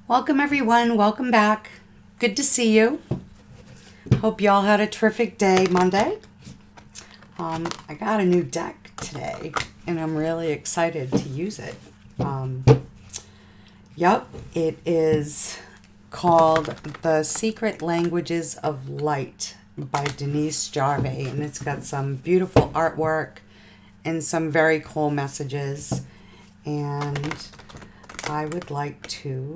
Welcome everyone, welcome back. Good to see you. Hope y'all had a terrific day Monday. I got a new deck today and I'm really excited to use it. It is called The Secret Languages of Light by Denise Jarve, and it's got some beautiful artwork and some very cool messages, and I would like to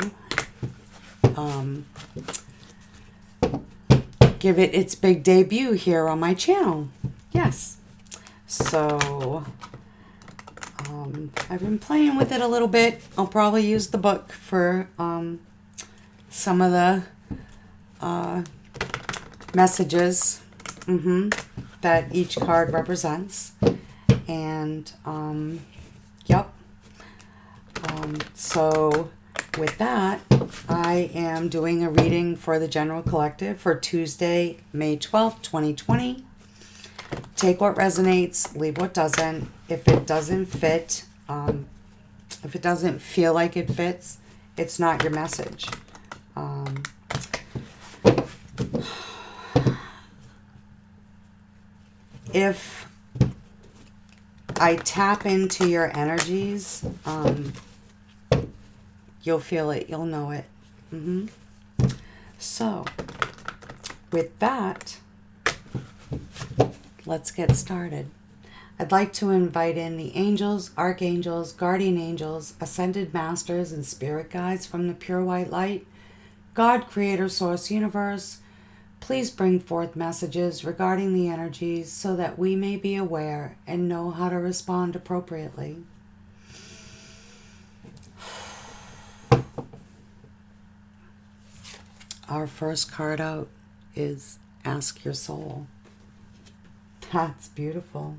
give it its big debut here on my channel. Yes. So I've been playing with it a little bit. I'll probably use the book for some of the messages that each card represents. And so with that, I am doing a reading for the General Collective for Tuesday, May 12th, 2020. Take what resonates, leave what doesn't. If it doesn't fit, if it doesn't feel like it fits, it's not your message. If I tap into your energies, you'll feel it, you'll know it. So, with that, let's get started. I'd like to invite in the angels, archangels, guardian angels, ascended masters, and spirit guides from the pure white light, God, creator, source, universe. Please bring forth messages regarding the energies so that we may be aware and know how to respond appropriately. Our first card out is Ask Your Soul. That's beautiful.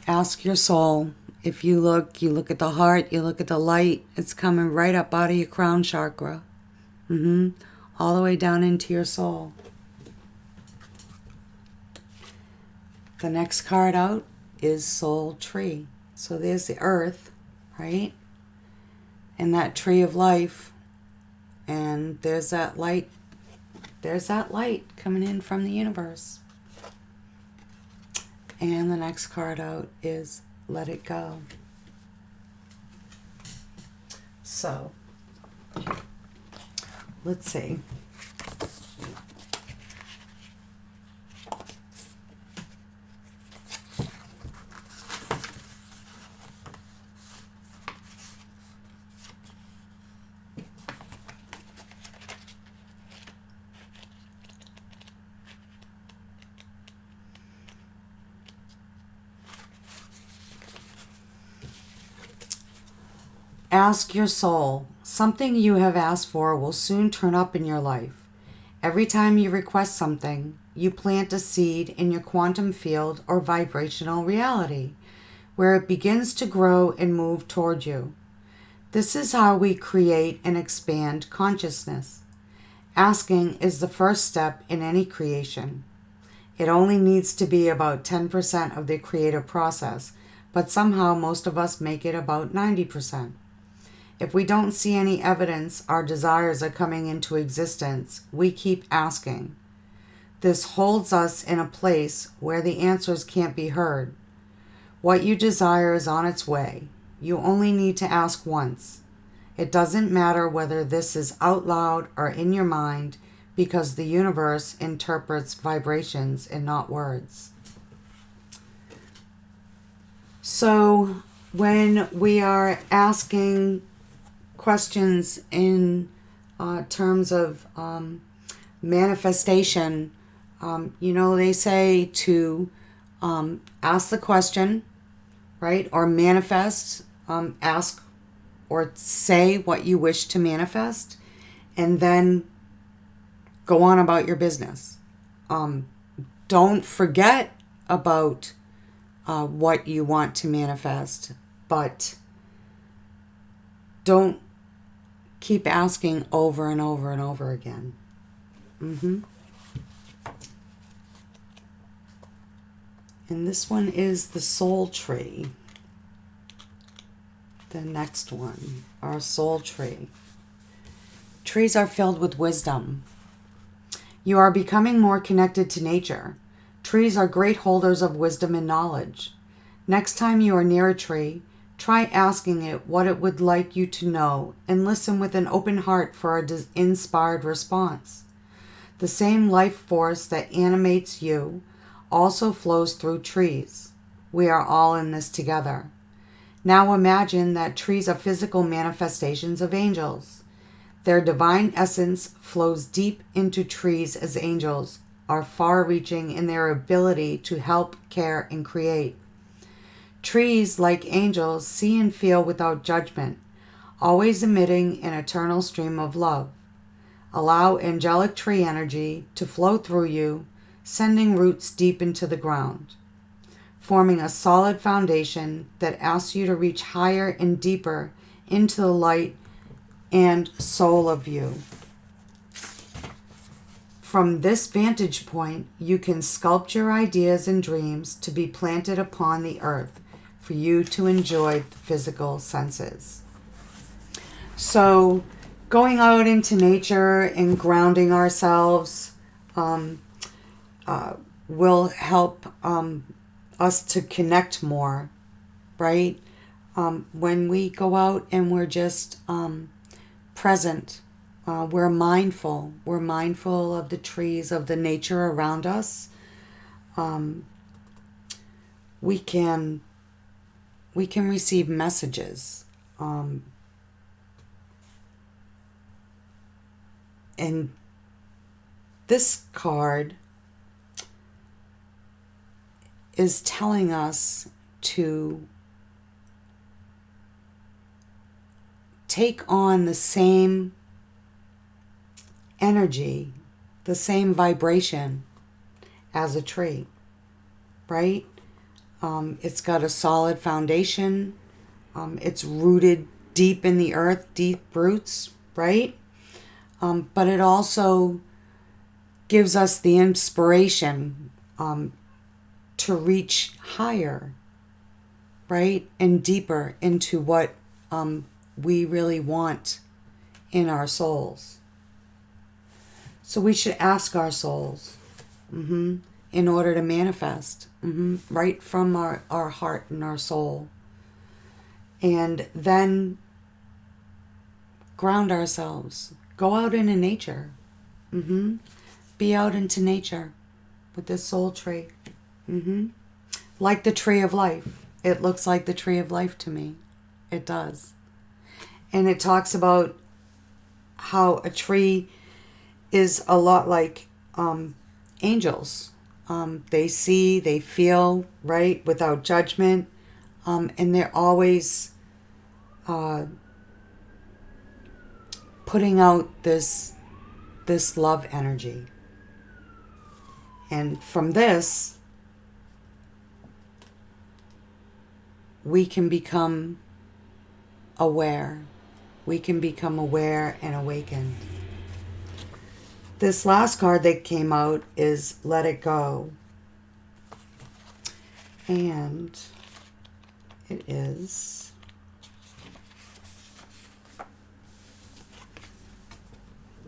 Ask your soul. If you look at the heart, you look at the light, it's coming right up out of your crown chakra. All the way down into your soul. The next card out is Soul Tree. So there's the earth, right? And that tree of life. And there's that light. There's that light coming in from the universe. And the next card out is Let It Go. So, let's see. Ask your soul. Something you have asked for will soon turn up in your life. Every time you request something, you plant a seed in your quantum field or vibrational reality, where it begins to grow and move toward you. This is how we create and expand consciousness. Asking is the first step in any creation. It only needs to be about 10% of the creative process, but somehow most of us make it about 90%. If we don't see any evidence our desires are coming into existence, we keep asking. This holds us in a place where the answers can't be heard. What you desire is on its way. You only need to ask once. It doesn't matter whether this is out loud or in your mind, because the universe interprets vibrations and not words. So when we are asking questions in terms of manifestation, they say to ask the question, right? Or manifest, ask or say what you wish to manifest, and then go on about your business. Don't forget about what you want to manifest, but don't keep asking over and over and over again. And this one is the Soul Tree. The next one, our soul tree. Trees are filled with wisdom. You are becoming more connected to nature. Trees are great holders of wisdom and knowledge. Next time you are near a tree, try asking it what it would like you to know and listen with an open heart for an inspired response. The same life force that animates you also flows through trees. We are all in this together. Now imagine that trees are physical manifestations of angels. Their divine essence flows deep into trees as angels are far-reaching in their ability to help, care, and create. Trees, like angels, see and feel without judgment, always emitting an eternal stream of love. Allow angelic tree energy to flow through you, sending roots deep into the ground, forming a solid foundation that asks you to reach higher and deeper into the light and soul of you. From this vantage point, you can sculpt your ideas and dreams to be planted upon the earth for you to enjoy the physical senses. So, going out into nature and grounding ourselves will help us to connect more, right? When we go out and we're just present, we're mindful. We're mindful of the trees, of the nature around us. We can receive messages. And this card is telling us to take on the same energy, the same vibration as a tree, right? It's got a solid foundation. It's rooted deep in the earth, deep roots, right? But it also gives us the inspiration to reach higher, right? And deeper into what we really want in our souls. So we should ask our souls in order to manifest right from our heart and our soul. And then ground ourselves. Go out into nature. Be out into nature with this soul tree. Like the tree of life. It looks like the tree of life to me. It does. And it talks about how a tree is a lot like angels. They see, they feel, right, without judgment. And they're always putting out this love energy. And from this, we can become aware. We can become aware and awakened. This last card that came out is Let It Go. And it is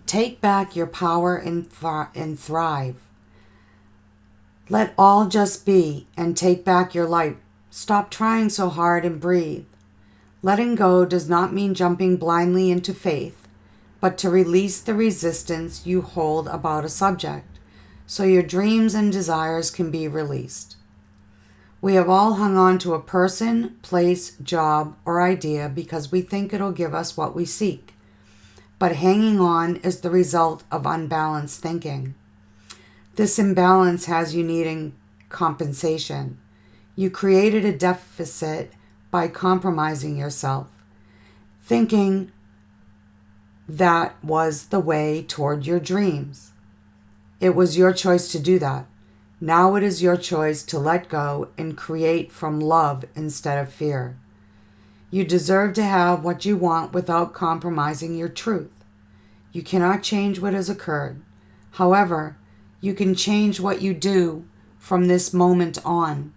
take back your power and thrive. Let all just be and take back your life. Stop trying so hard and breathe. Letting go does not mean jumping blindly into faith, but to release the resistance you hold about a subject, so your dreams and desires can be released. We have all hung on to a person, place, job, or idea because we think it'll give us what we seek. But hanging on is the result of unbalanced thinking. This imbalance has you needing compensation. You created a deficit by compromising yourself, thinking that was the way toward your dreams. It was your choice to do that. Now it is your choice to let go and create from love instead of fear. You deserve to have what you want without compromising your truth. You cannot change what has occurred. However, you can change what you do from this moment on.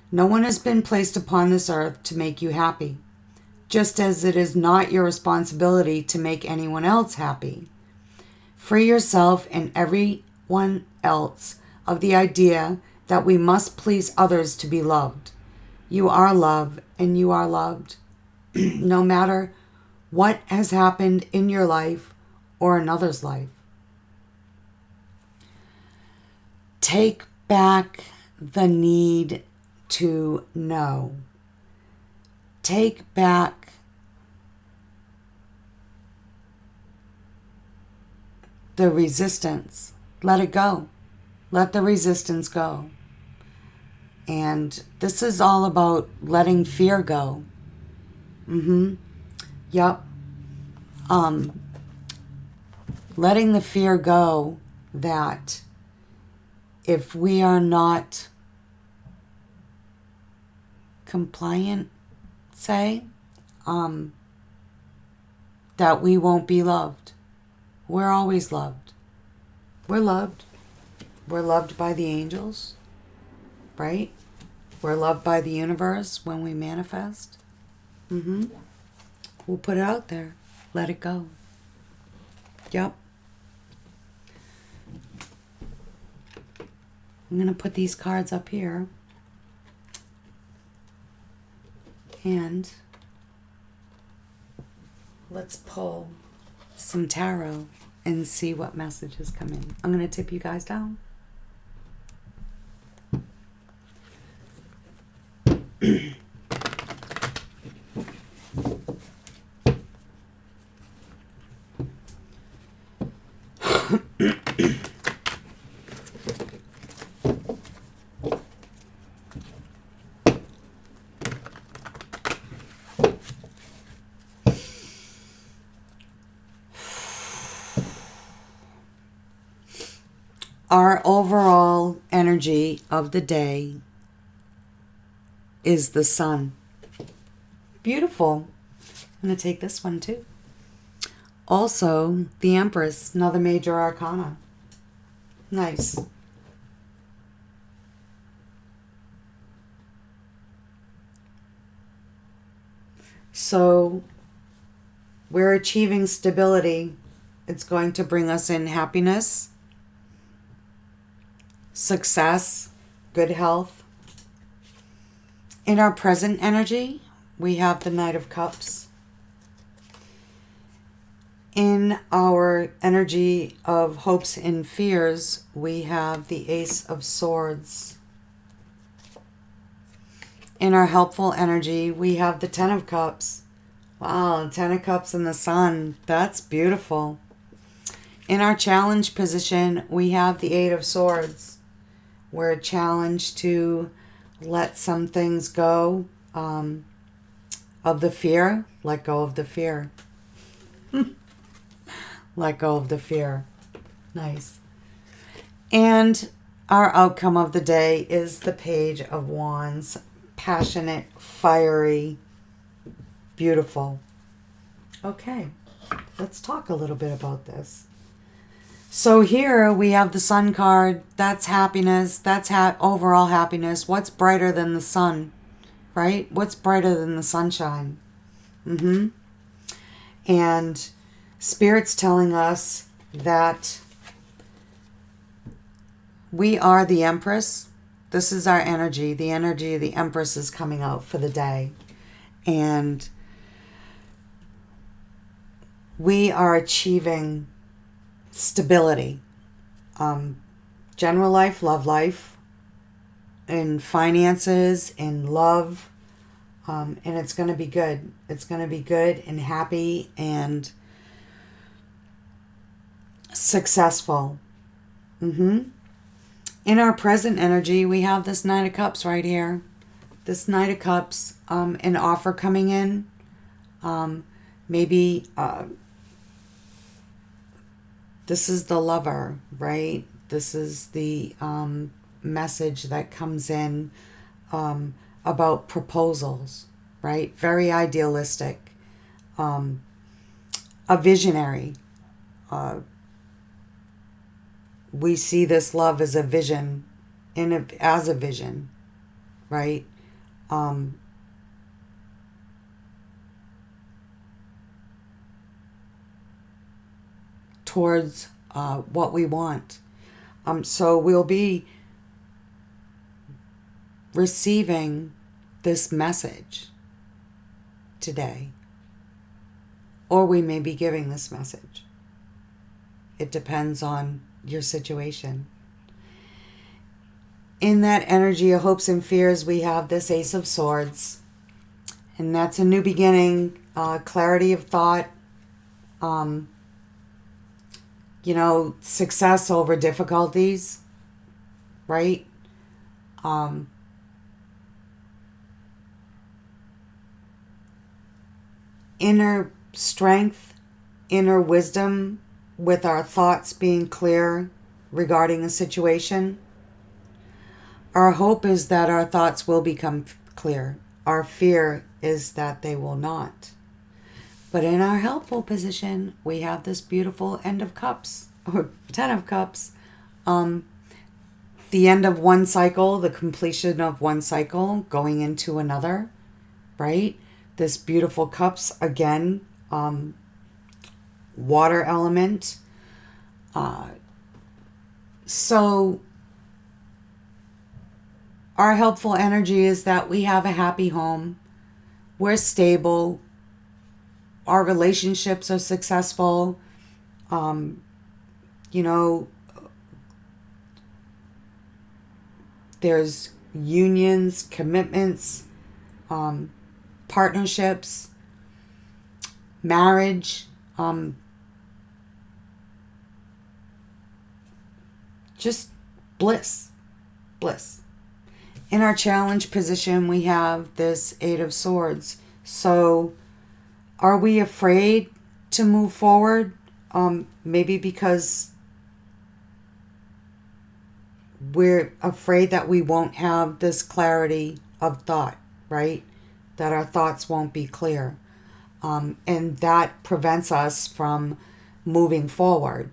No one has been placed upon this earth to make you happy. just as it is not your responsibility to make anyone else happy. Free yourself and everyone else of the idea that we must please others to be loved. You are love, and you are loved, no matter what has happened in your life or another's life. Take back the need to know. Take back the resistance. Let it go. Let the resistance go. And this is all about letting fear go. Yep. Letting the fear go that if we are not compliant, say, that we won't be loved. We're always loved. We're loved. We're loved by the angels, right? We're loved by the universe when we manifest. We'll put it out there. Let it go. Yep. I'm going to put these cards up here. And let's pull some tarot and see what messages come in. I'm going to tip you guys down. Our overall energy of the day is the sun. Beautiful. I'm going to take this one too. Also, the Empress, another major arcana. Nice. So, we're achieving stability. It's going to bring us in happiness, success, good health. In our present energy, we have the Knight of Cups. In our energy of hopes and fears, we have the Ace of Swords. In our helpful energy, we have the Ten of Cups. Wow, Ten of Cups and the Sun. That's beautiful. In our challenge position, we have the Eight of Swords. We're challenged to let some things go of the fear. Let go of the fear. Let go of the fear. Nice. And our outcome of the day is the Page of Wands. Passionate, fiery, beautiful. Okay, let's talk a little bit about this. So here we have the Sun card. That's happiness. That's overall happiness. What's brighter than the sun, right? What's brighter than the sunshine? And Spirit's telling us that we are the Empress. This is our energy. The energy of the Empress is coming out for the day. And we are achieving stability. General life, love life, in finances, in love. And it's going to be good. It's going to be good and happy and successful. In our present energy, we have this Knight of Cups right here. This Knight of Cups, an offer coming in. Maybe this is the lover, right? This is the message that comes in about proposals, right? Very idealistic. A visionary. We see this love as a vision, as a vision, right? towards what we want. So we'll be receiving this message today, or we may be giving this message. It depends on your situation. In that energy of hopes and fears, we have this Ace of Swords, and that's a new beginning, clarity of thought, success over difficulties, right? Inner strength, inner wisdom with our thoughts being clear regarding a situation. Our hope is that our thoughts will become clear. Our fear is that they will not. But in our helpful position, we have this beautiful End of Cups, or Ten of Cups. The end of one cycle, the completion of one cycle, going into another, right? This beautiful Cups, again, water element. So our helpful energy is that we have a happy home. We're stable. Our relationships are successful. There's unions, commitments, partnerships, marriage, just bliss. In our challenge position, we have this Eight of Swords. So are we afraid to move forward? Maybe because we're afraid that we won't have this clarity of thought, right? That our thoughts won't be clear. And that prevents us from moving forward,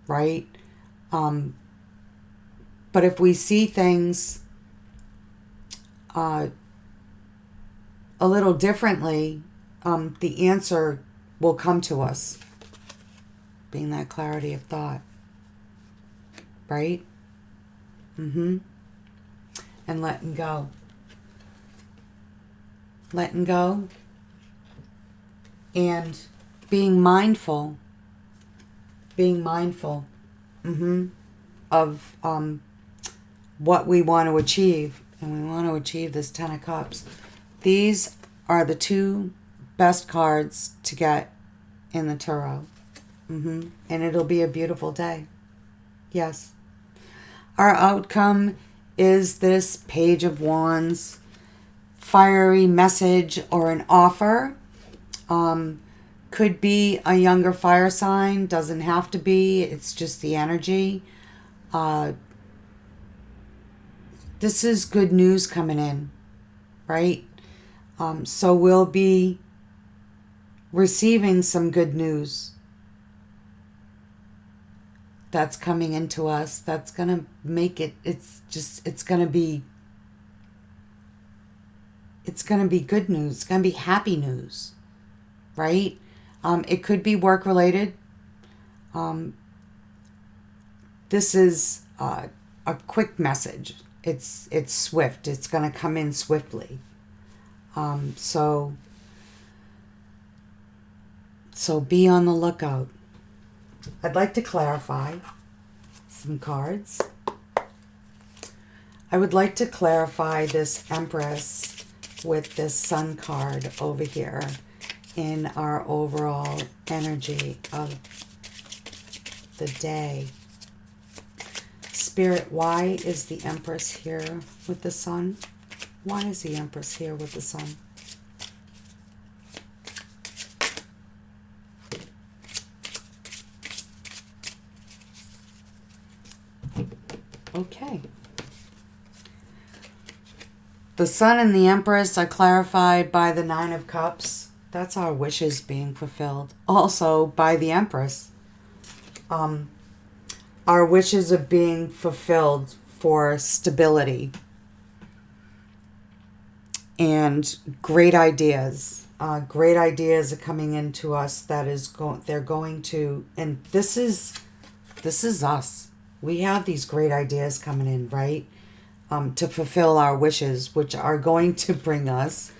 right? But if we see things a little differently, the answer will come to us, being that clarity of thought, right? And letting go. Letting go and being mindful of what we want to achieve. And we want to achieve this Ten of Cups. These are the two best cards to get in the tarot. And it'll be a beautiful day. Yes. Our outcome is this Page of Wands, fiery message or an offer. Could be a younger fire sign, doesn't have to be. It's just the energy. This is good news coming in, right? So we'll be receiving some good news that's coming into us. That's going to make it, it's going to be good news. It's going to be happy news, right? It could be work related. This is a quick message. It's swift. It's going to come in swiftly. So be on the lookout. I'd like to clarify some cards. I would like to clarify this Empress with this Sun card over here in our overall energy of the day. Spirit, why is the Empress here with the Sun? Why is the Empress here with the Sun? Okay. The Sun and the Empress are clarified by the Nine of Cups. That's our wishes being fulfilled. Also by the Empress. Our wishes are being fulfilled for stability and great ideas. great ideas are coming into us that is they're going to, and this is us. We have these great ideas coming in, right? To fulfill our wishes, which are going to bring us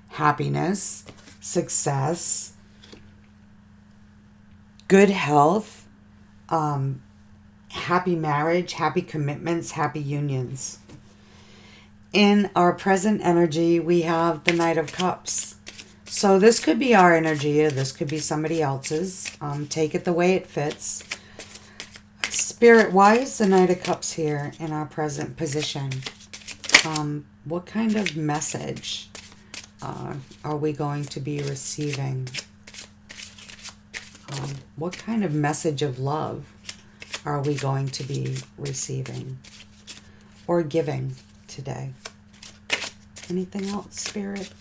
happiness, success, good health, happy marriage, happy commitments, happy unions. In our present energy, we have the Knight of Cups. So this could be our energy, or this could be somebody else's. Take it the way it fits. Spirit, why is the Knight of Cups here in our present position? What kind of message are we going to be receiving? What kind of message of love are we going to be receiving or giving today? Anything else, Spirit?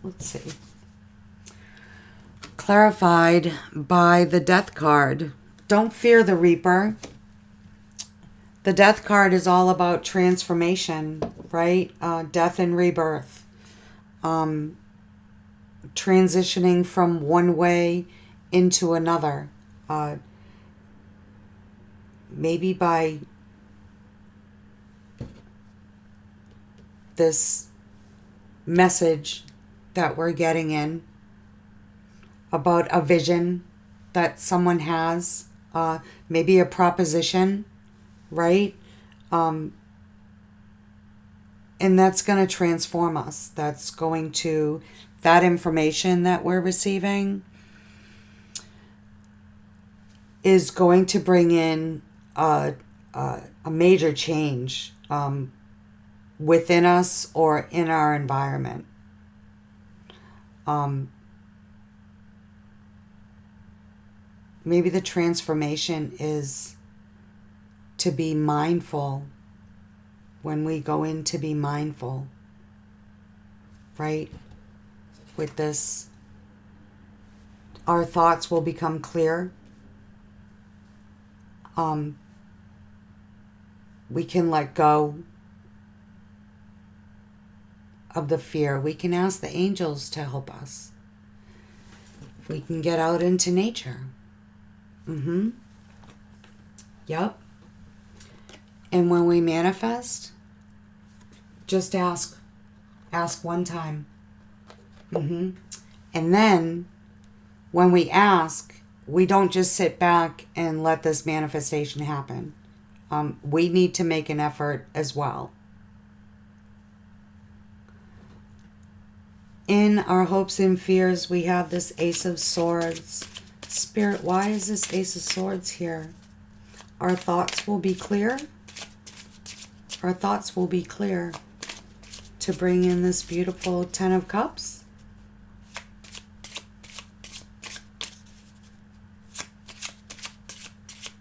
Let's see. Clarified by the Death card. Don't fear the Reaper. The Death card is all about transformation, right? Death and rebirth. Transitioning from one way into another. Maybe by this message that we're getting in about a vision that someone has, maybe a proposition, right? And that's going to transform us. That's going to, that information that we're receiving is going to bring in a major change within us or in our environment. Maybe the transformation is to be mindful. When we go in to be mindful, right? With this, our thoughts will become clear. We can let go of the fear. We can ask the angels to help us. We can get out into nature. Yep. And when we manifest, just ask one time. And then when we ask, we don't just sit back and let this manifestation happen. We need to make an effort as well. In our hopes and fears, we have this Ace of Swords. Spirit, why is this Ace of Swords here? Our thoughts will be clear. Our thoughts will be clear to bring in this beautiful Ten of Cups.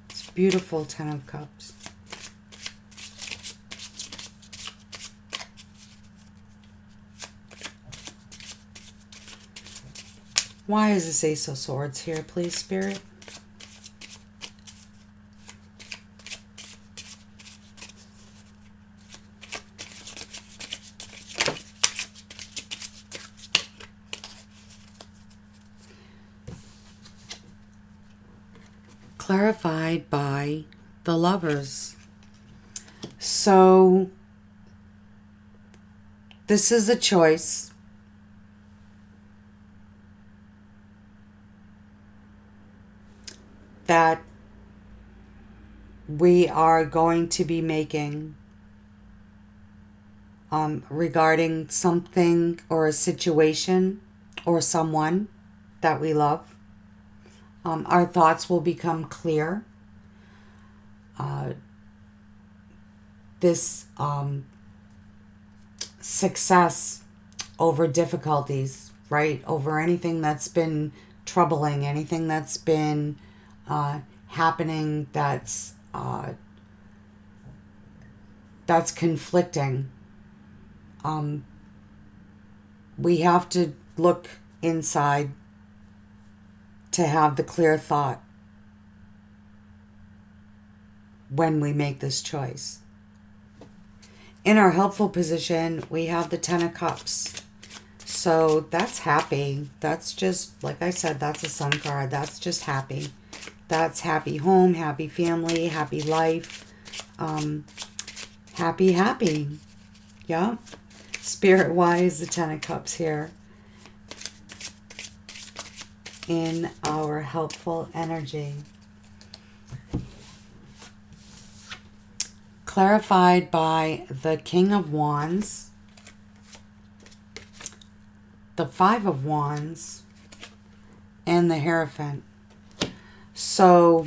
It's beautiful Ten of Cups. Why is this Ace of Swords here, please, Spirit? Clarified by the Lovers. So this is a choice. That we are going to be making regarding something or a situation or someone that we love. Our thoughts will become clear. This success over difficulties, right? Over anything that's been troubling, anything that's been happening that's conflicting. We have to look inside to have the clear thought when we make this choice. In our helpful position, we have the Ten of Cups. So that's happy. That's just, like I said, that's a sun card. That's just happy. That's happy home, happy family, happy life. Happy. Yeah. Spirit-wise, the Ten of Cups here. In our helpful energy. Clarified by the King of Wands, the Five of Wands, and the Hierophant. So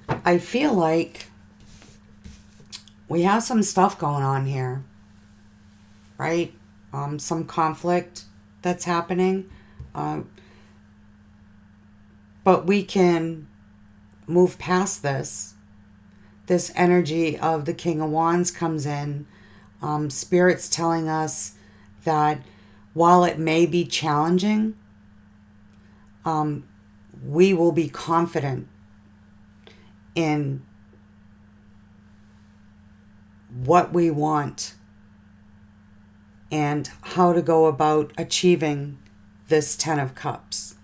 I feel like we have some stuff going on here, right? Some conflict that's happening. But we can move past this. This energy of the King of Wands comes in. Spirit's telling us that while it may be challenging, we will be confident in what we want and how to go about achieving this Ten of Cups.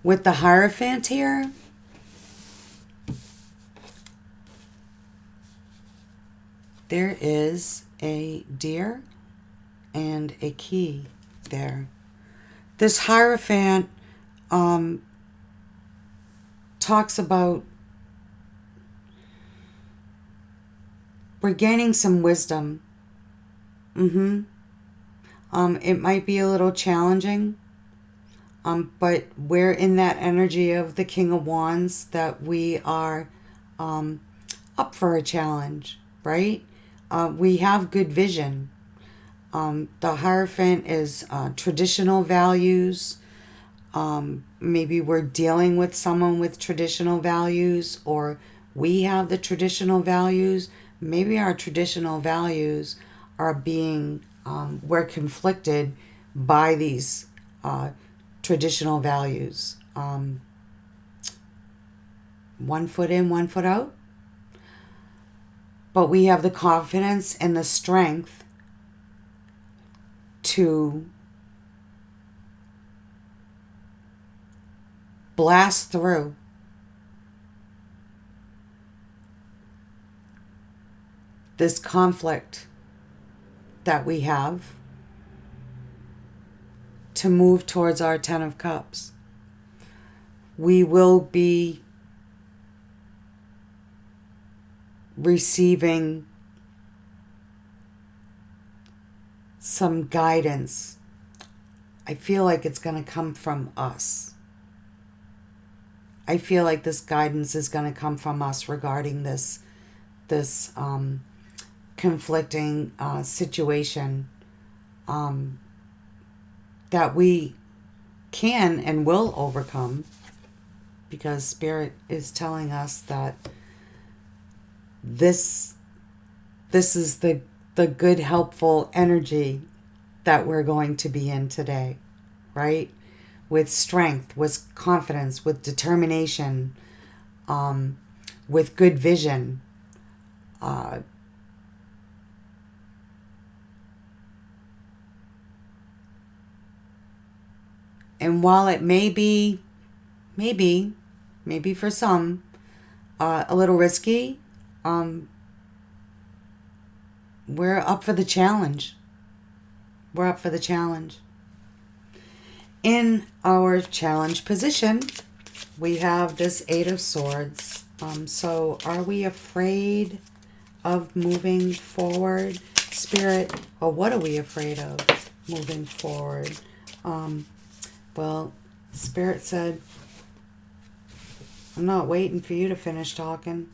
With the Hierophant here, there is a deer and a key there. This Hierophant talks about we're gaining some wisdom. It might be a little challenging, but we're in that energy of the King of Wands that we are up for a challenge, right? We have good vision. The Hierophant is traditional values. Maybe we're dealing with someone with traditional values, or we have the traditional values. Maybe our traditional values are being, we're conflicted by these traditional values. One foot in, one foot out. But we have the confidence and the strength to blast through this conflict that we have to move towards our Ten of Cups. We will be receiving some guidance. I feel like it's going to come from us. I feel like this guidance is going to come from us regarding this conflicting situation that we can and will overcome, because Spirit is telling us that this is the good, helpful energy that we're going to be in today, right? With strength, with confidence, with determination, with good vision. And while it may be, maybe for some, a little risky, we're up for the challenge. We're up for the challenge. In our challenge position, we have this Eight of Swords. So are we afraid of moving forward? Spirit, or what are we afraid of moving forward? Well, Spirit said, I'm not waiting for you to finish talking.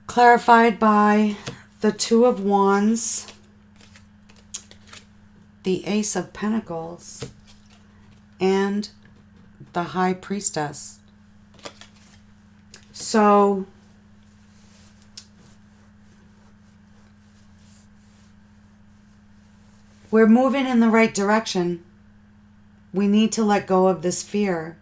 Clarified by the Two of Wands, the Ace of Pentacles, and the High Priestess. So we're moving in the right direction. We need to let go of this fear,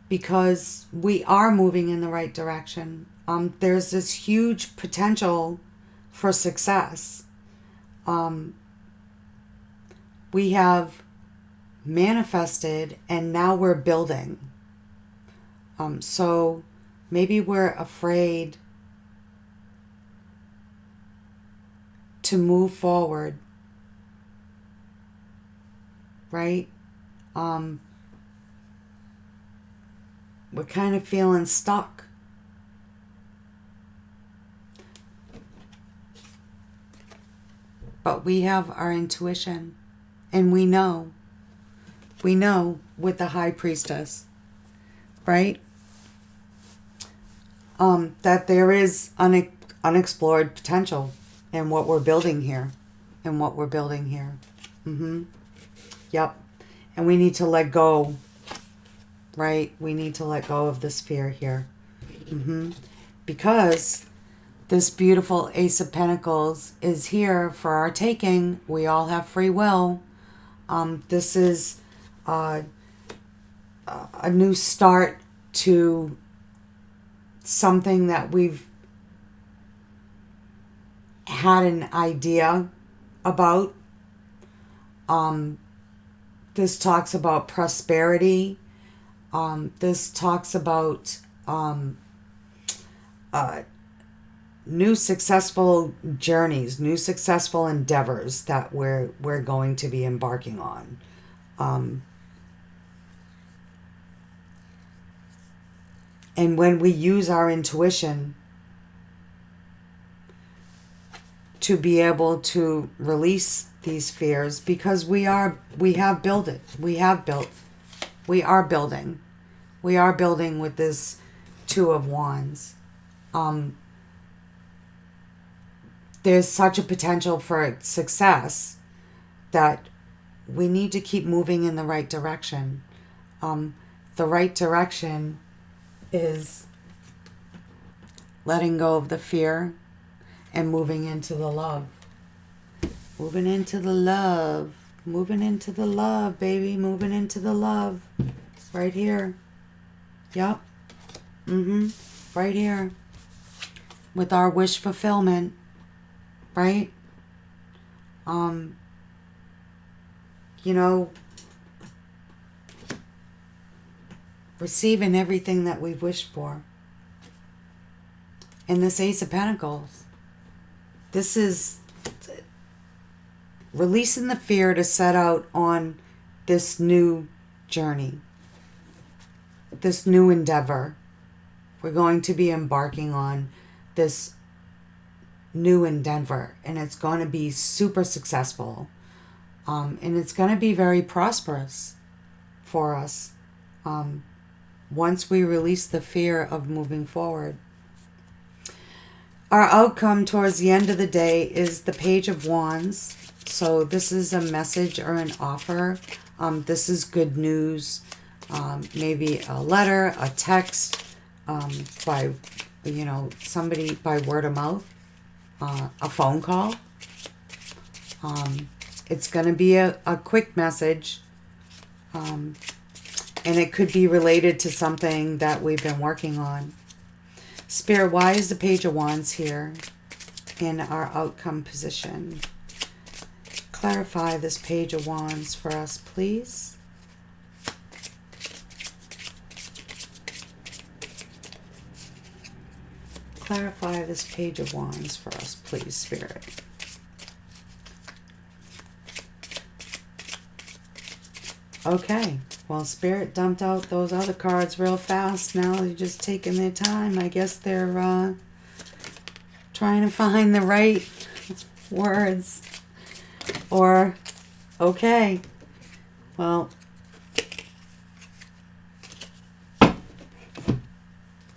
because we are moving in the right direction. there's this huge potential for success. We have manifested and now we're building. So maybe we're afraid to move forward, right? We're kind of feeling stuck. But we have our intuition, and we know with the High Priestess, right? That there is unexplored potential in what we're building here. Yep. And we need to let go, right? We need to let go of this fear here. Because this beautiful Ace of Pentacles is here for our taking. We all have free will. This is a new start to something that we've had an idea about. This talks about prosperity. This talks about new successful journeys, new successful endeavors that we're going to be embarking on. And when we use our intuition to be able to release these fears, because we are building with this Two of Wands. There's such a potential for success that we need to keep moving in the right direction. The right direction is letting go of the fear and moving into the love. Moving into the love, baby. Moving into the love. Right here. Yep. Right here. With our wish fulfillment. Right? Receiving everything that we've wished for. And this Ace of Pentacles, this is releasing the fear to set out on this new journey, this new endeavor. We're going to be embarking on this new endeavor, and it's going to be super successful, and it's going to be very prosperous for us once we release the fear of moving forward. Our outcome towards the end of the day is the Page of Wands. So this is a message or an offer. This is good news. Maybe a letter, a text, by somebody, by word of mouth, a phone call. It's going to be a quick message, and it could be related to something that we've been working on. Spirit, why is the Page of Wands here in our outcome position? Clarify this Page of Wands for us, please. Clarify this Page of Wands for us, please, Spirit. Okay. Well, Spirit dumped out those other cards real fast. Now they're just taking their time. I guess they're trying to find the right words. Or, okay. Well,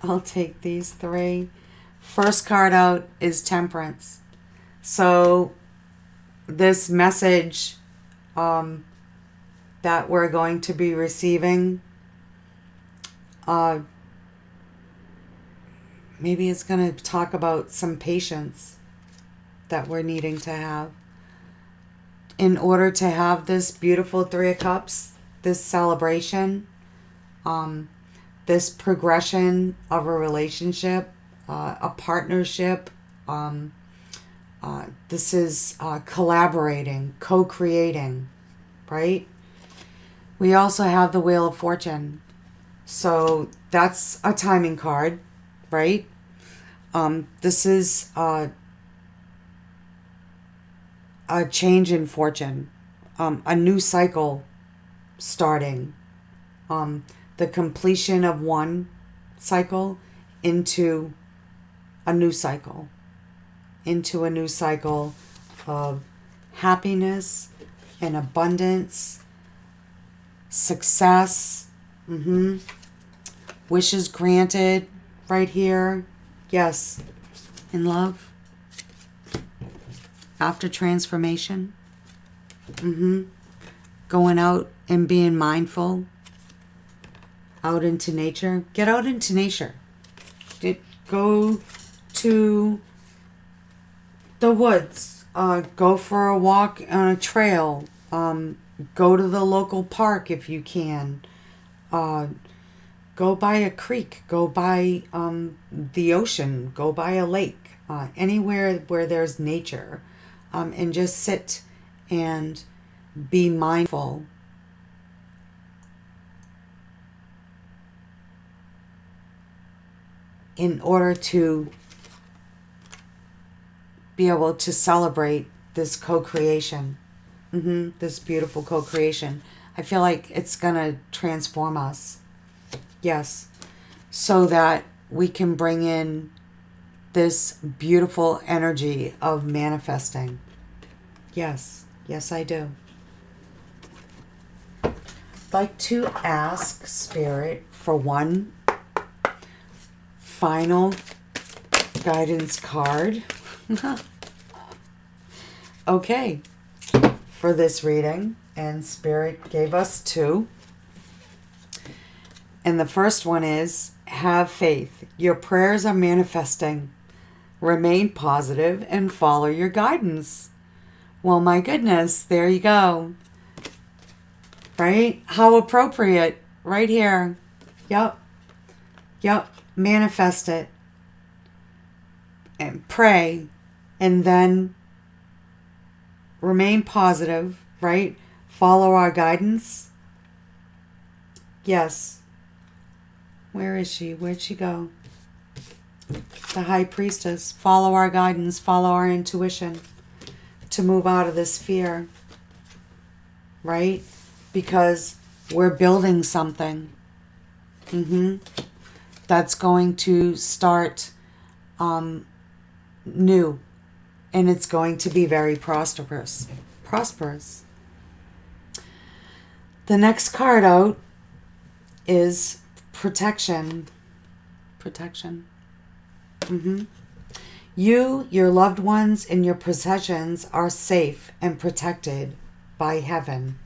I'll take these three. First card out is Temperance. So, this message that we're going to be receiving, maybe it's going to talk about some patience that we're needing to have in order to have this beautiful Three of Cups, this celebration, this progression of a relationship a partnership. This is collaborating, co-creating, right? We also have the Wheel of Fortune. So that's a timing card, right? This is a change in fortune, a new cycle starting, the completion of one cycle into a new cycle, of happiness and abundance, success, wishes granted right here. Yes, in love, after transformation, going out and being mindful, out into nature. Get out into nature. Go to the woods. Go for a walk on a trail. Go to the local park if you can. Go by a creek. Go by the ocean. Go by a lake. Anywhere where there's nature. And just sit and be mindful. In order to be able to celebrate this co-creation, this beautiful co-creation. I feel like it's going to transform us. Yes. So that we can bring in this beautiful energy of manifesting. Yes. Yes, I do. I'd like to ask Spirit for one final guidance card. Okay, for this reading, and Spirit gave us two. And the first one is, have faith. Your prayers are manifesting. Remain positive and follow your guidance. Well, my goodness, there you go. Right? How appropriate. Right here. Yep. Manifest it. And pray. And then remain positive, right? Follow our guidance. Yes. Where is she? Where'd she go? The High Priestess. Follow our guidance. Follow our intuition to move out of this fear, right? Because we're building something. That's going to start new. And it's going to be very prosperous. The next card out is protection. You, your loved ones, and your possessions are safe and protected by heaven.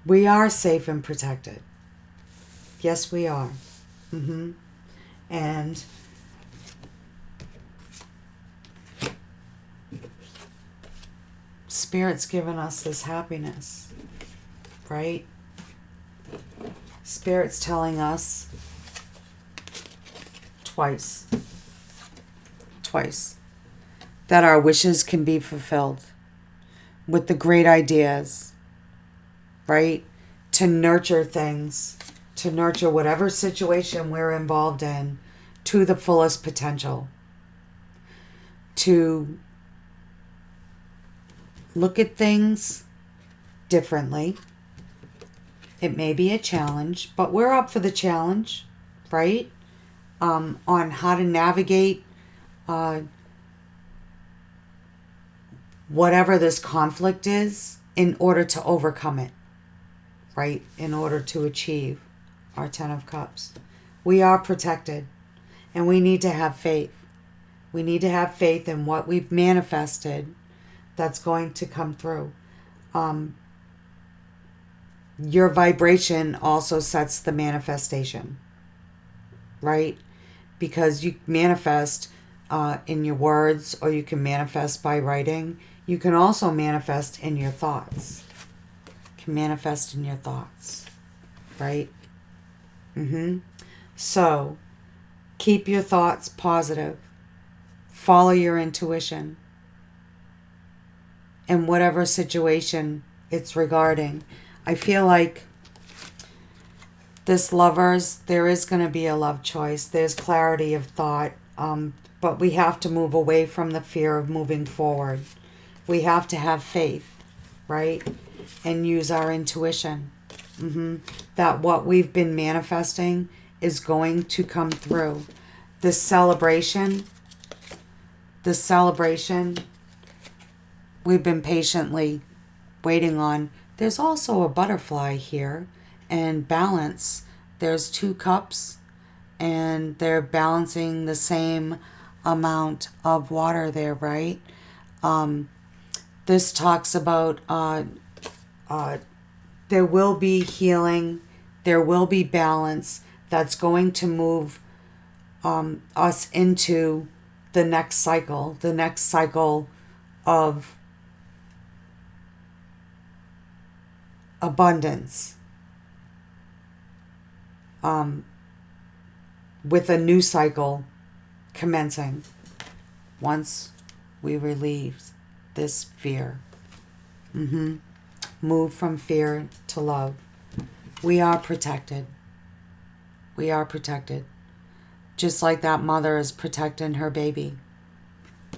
We are safe and protected. Yes, we are. And Spirit's given us this happiness, right? Spirit's telling us twice that our wishes can be fulfilled with the great ideas, right? To nurture things, to nurture whatever situation we're involved in to the fullest potential, to look at things differently. It may be a challenge, but we're up for the challenge, right? On how to navigate whatever this conflict is in order to overcome it, right? In order to achieve our 10 of Cups. We are protected, and we need to have faith. We need to have faith in what we've manifested that's going to come through. Your vibration also sets the manifestation, right? Because you manifest in your words, or you can manifest by writing. You can also manifest in your thoughts. Right? So, Keep your thoughts positive. Follow your intuition in whatever situation it's regarding. I feel like this lovers, there is going to be a love choice. There's clarity of thought, but we have to move away from the fear of moving forward. We have to have faith, right? And use our intuition. That what we've been manifesting is going to come through. This celebration we've been patiently waiting on. There's also a butterfly here, and balance. There's 2 cups, and they're balancing the same amount of water there, right? This talks about there will be healing, there will be balance that's going to move us into the next cycle of abundance, with a new cycle commencing once we relieve this fear. Move from fear to love. We are protected. We are protected. Just like that mother is protecting her baby.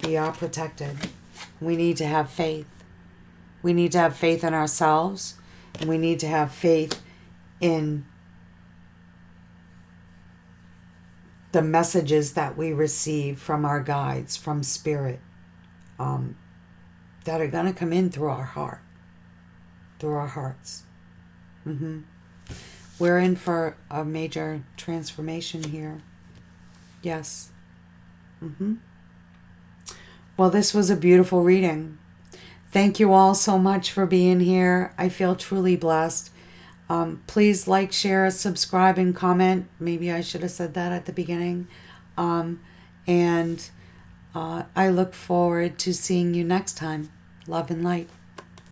We are protected. We need to have faith. We need to have faith in ourselves, and we need to have faith in the messages that we receive from our guides, from spirit, that are going to come in through our heart, through our hearts. We're in for a major transformation here. Yes. Well, this was a beautiful reading. Thank you all so much for being here. I feel truly blessed. Please like, share, subscribe, and comment. Maybe I should have said that at the beginning. And I look forward to seeing you next time. Love and light.